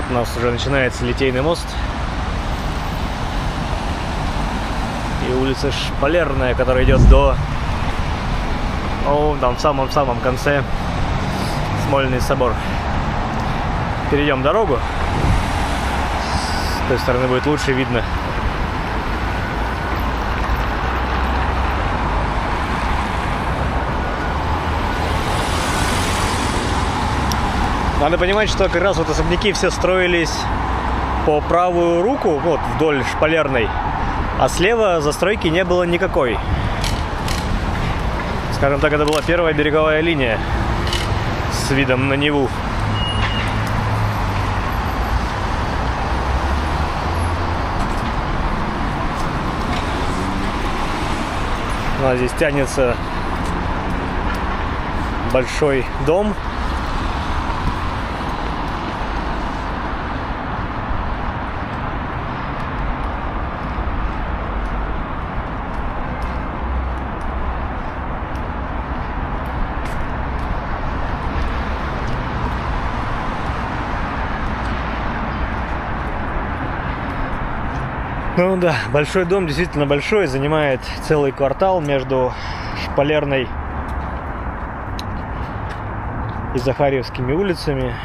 у нас уже начинается Литейный мост. И улица Шпалерная, которая идет до... там в самом-самом конце Смольный собор. Перейдем дорогу. С той стороны будет лучше видно. Надо понимать, что как раз вот особняки все строились по правую руку, вот вдоль Шпалерной, а слева застройки не было никакой. Скажем так, это была первая береговая линия с видом на Неву. Ну, а здесь тянется большой дом. Ну да, большой дом, действительно большой, занимает целый квартал между Шпалерной и Захарьевскими улицами.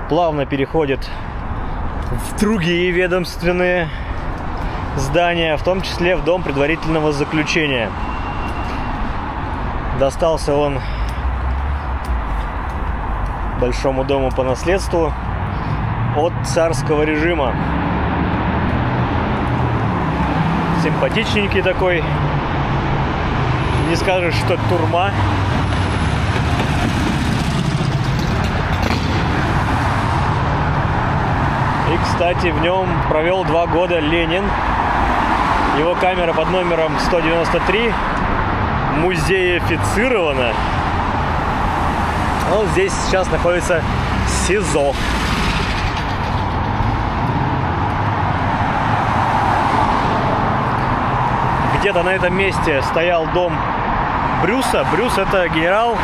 Плавно переходит в другие ведомственные здания, в том числе в дом предварительного заключения. Достался он большому дому по наследству от царского режима. Симпатичненький такой. Не скажешь, что турма. И, кстати, в нем провел 2 года Ленин. Его камера под номером 193 музеифицирована. Он здесь сейчас находится СИЗО. Где-то на этом месте стоял дом Брюса. Брюс — это генерал,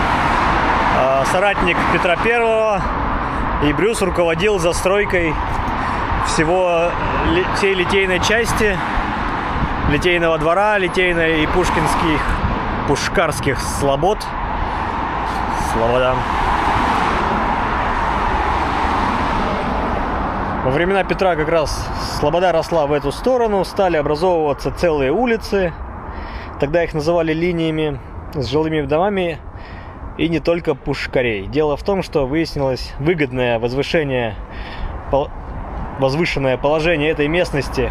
соратник Петра Первого. И Брюс руководил застройкой всей Литейной части, Литейного двора, Литейной и Пушкарских слобод. Слобода. Во времена Петра как раз слобода росла в эту сторону, стали образовываться целые улицы. Тогда их называли линиями с жилыми домами, и не только пушкарей. Дело в том, что выяснилось выгодное возвышенное положение этой местности.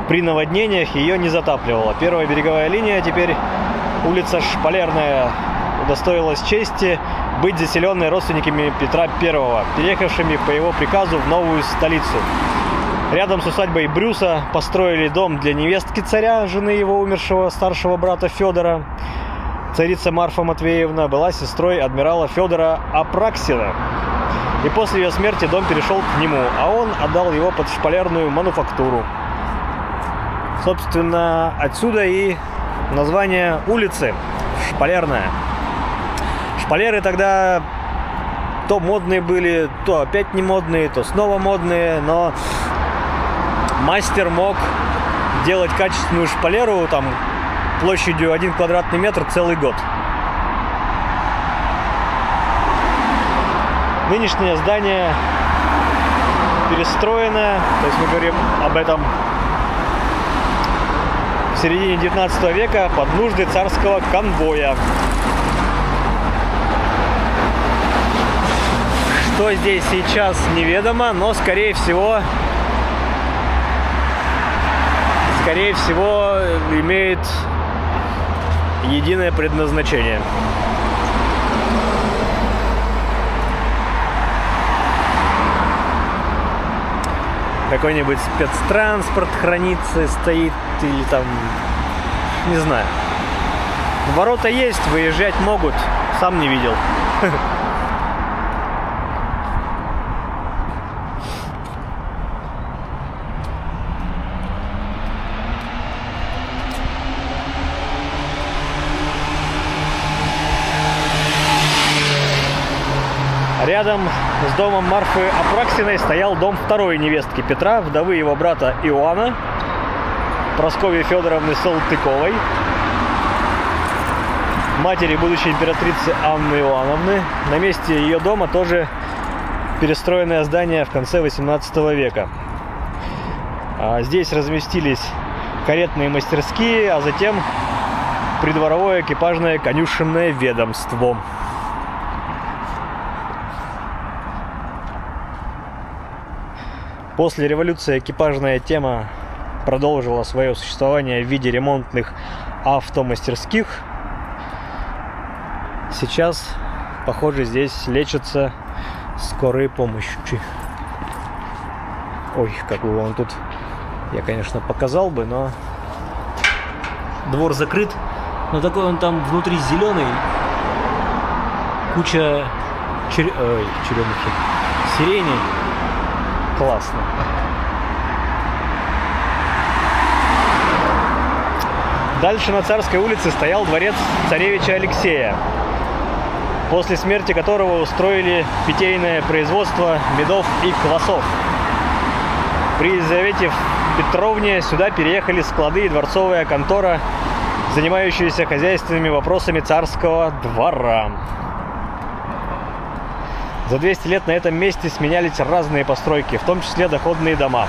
При наводнениях ее не затапливало. Первая береговая линия, теперь улица Шпалерная, удостоилась чести быть заселенной родственниками Петра I, переехавшими по его приказу в новую столицу. Рядом с усадьбой Брюса построили дом для невестки царя, жены его умершего старшего брата Федора. Царица Марфа Матвеевна была сестрой адмирала Федора Апраксина. И после ее смерти дом перешел к нему, а он отдал его под шпалерную мануфактуру. Собственно, отсюда и название улицы Шпалерная. Шпалеры тогда то модные были, то опять не модные, то снова модные, но мастер мог делать качественную шпалеру там площадью 1 квадратный метр целый год. Нынешнее здание перестроено, то есть мы говорим об этом в середине 19 века под нужды царского конвоя. Что здесь сейчас, неведомо, но скорее всего имеет единое предназначение. Какой-нибудь спецтранспорт хранится, стоит, или там, не знаю. Ворота есть, выезжать могут, сам не видел. Рядом с домом Марфы Апраксиной стоял дом второй невестки Петра, вдовы его брата Иоанна, Прасковьи Федоровны Салтыковой, матери будущей императрицы Анны Иоанновны. На месте ее дома тоже перестроенное здание в конце 18 века. Здесь разместились каретные мастерские, а затем придворовое экипажное конюшенное ведомство. После революции экипажная тема продолжила свое существование в виде ремонтных автомастерских. Сейчас, похоже, здесь лечатся скорой помощью. Ой, как бы он тут, я, конечно, показал бы, но двор закрыт. Но такой он там внутри зеленый. Куча черемухи, сирени. Классно. Дальше на Царской улице стоял дворец царевича Алексея, после смерти которого устроили питейное производство медов и квасов. При Елизавете Петровне сюда переехали склады и дворцовая контора, занимающаяся хозяйственными вопросами царского двора. За 200 лет на этом месте сменялись разные постройки, в том числе доходные дома.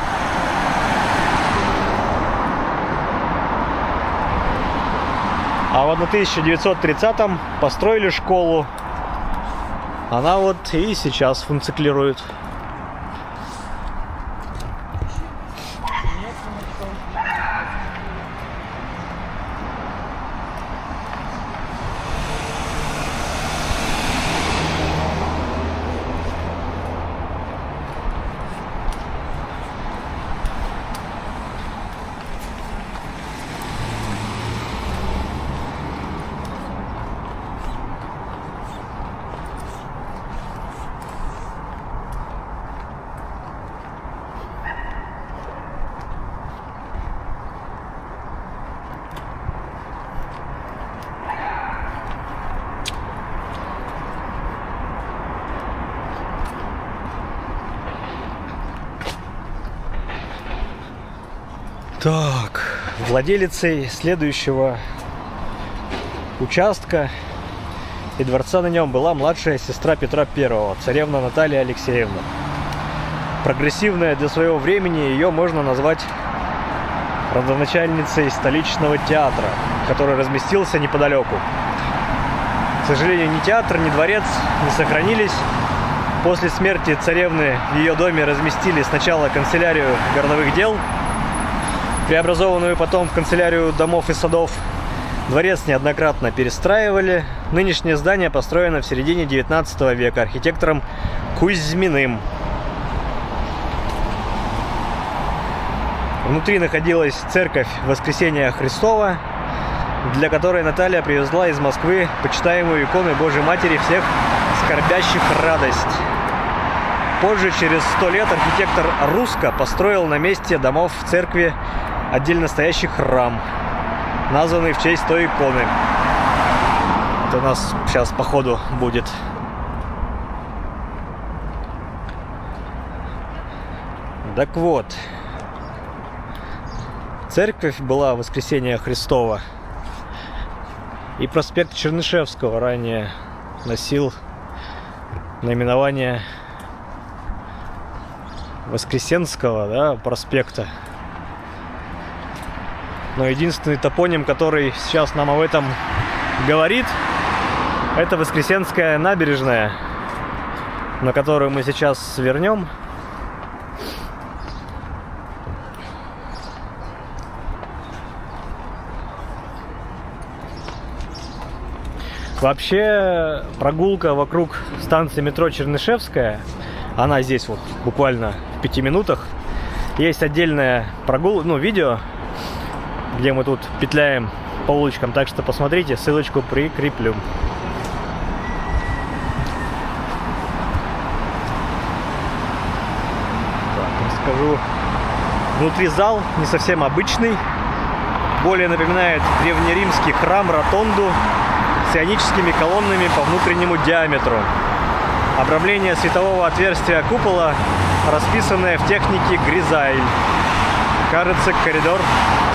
А в 1930-м построили школу. Она вот и сейчас функционирует. Так, владелицей следующего участка и дворца на нем была младшая сестра Петра I, царевна Наталья Алексеевна. Прогрессивная для своего времени, ее можно назвать родоначальницей столичного театра, который разместился неподалеку. К сожалению, ни театр, ни дворец не сохранились. После смерти царевны в ее доме разместили сначала канцелярию городовых дел, преобразованную потом в канцелярию домов и садов. Дворец неоднократно перестраивали. Нынешнее здание построено в середине 19 века архитектором Кузьминым. Внутри находилась церковь Воскресения Христова, для которой Наталья привезла из Москвы почитаемую икону Божьей Матери всех скорбящих радость. Позже, через 100 лет, архитектор Русско построил на месте домов в церкви отдельно стоящий храм, названный в честь той иконы. Это у нас сейчас по ходу будет. Так вот, церковь была Воскресения Христова, и проспект Чернышевского ранее носил наименование Воскресенского, да, проспекта. Но единственный топоним, который сейчас нам об этом говорит, это Воскресенская набережная, на которую мы сейчас свернем. Вообще, прогулка вокруг станции метро Чернышевская, она здесь вот буквально в 5 минутах. Есть отдельное видео, где мы тут петляем по улочкам, так что посмотрите, ссылочку прикреплю. Так, расскажу. Внутри зал не совсем обычный, более напоминает древнеримский храм-ротонду с ионическими колоннами по внутреннему диаметру. Обрамление светового отверстия купола, расписанное в технике Гризайль. Кажется, коридор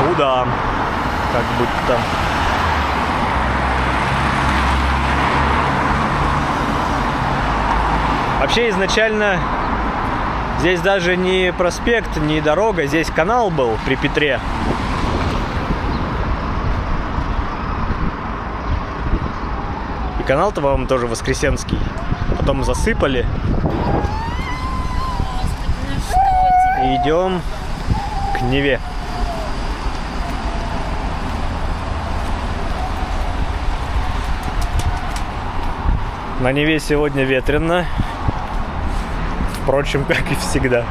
туда, как будто. Вообще изначально здесь даже не проспект, не дорога, здесь канал был при Петре. И канал-то, по-моему, тоже воскресенский. Потом засыпали. И идем к Неве. На Неве сегодня ветрено. Впрочем, как и всегда.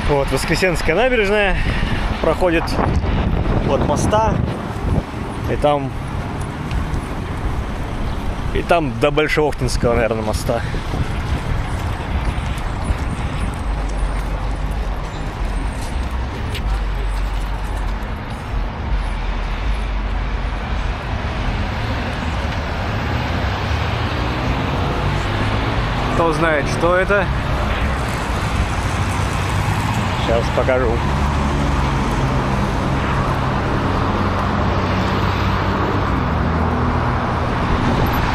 Вот Воскресенская набережная проходит от моста, и там до Большеохтинского, наверное, моста. Кто знает, что это? Сейчас покажу.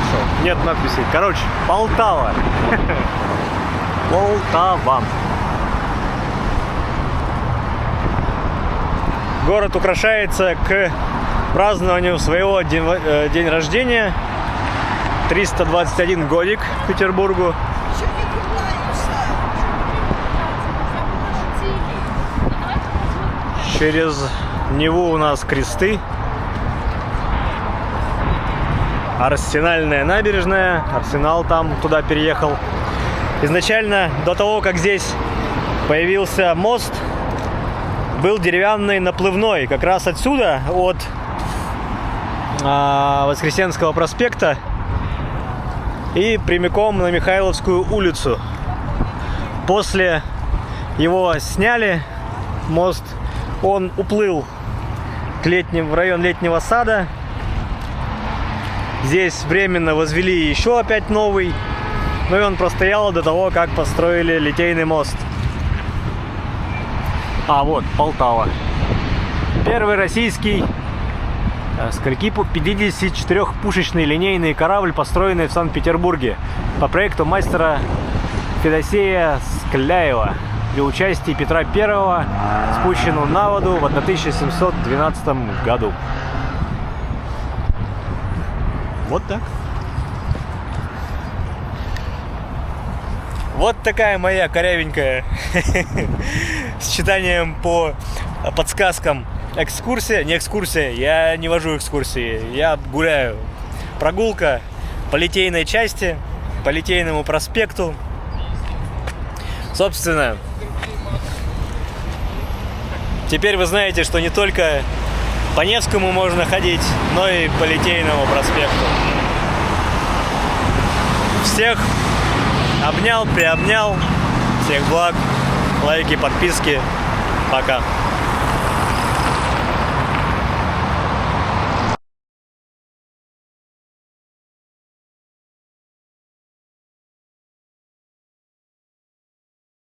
Что? Нет надписи. Короче, Полтава. Полтава. Город украшается к празднованию своего день рождения. 321 годик Петербургу. Через Неву у нас кресты. Арсенальная набережная. Арсенал там туда переехал. Изначально, до того, как здесь появился мост, был деревянный наплывной. Как раз отсюда, от Воскресенского проспекта и прямиком на Михайловскую улицу. После его сняли, мост, он уплыл в район Летнего сада. Здесь временно возвели еще опять новый. Ну и он простоял до того, как построили Литейный мост. А вот Полтава. Первый российский 54-пушечный линейный корабль, построенный в Санкт-Петербурге по проекту мастера Федосея Скляева. При участии Петра I, спущенную на воду в 1712 году. Вот так. Вот такая моя корявенькая с читанием по подсказкам экскурсия. Не экскурсия, я не вожу экскурсии, я гуляю. Прогулка по Литейной части, по Литейному проспекту. Собственно, теперь вы знаете, что не только по Невскому можно ходить, но и по Литейному проспекту. Всех обнял, приобнял. Всех благ. Лайки, подписки. Пока.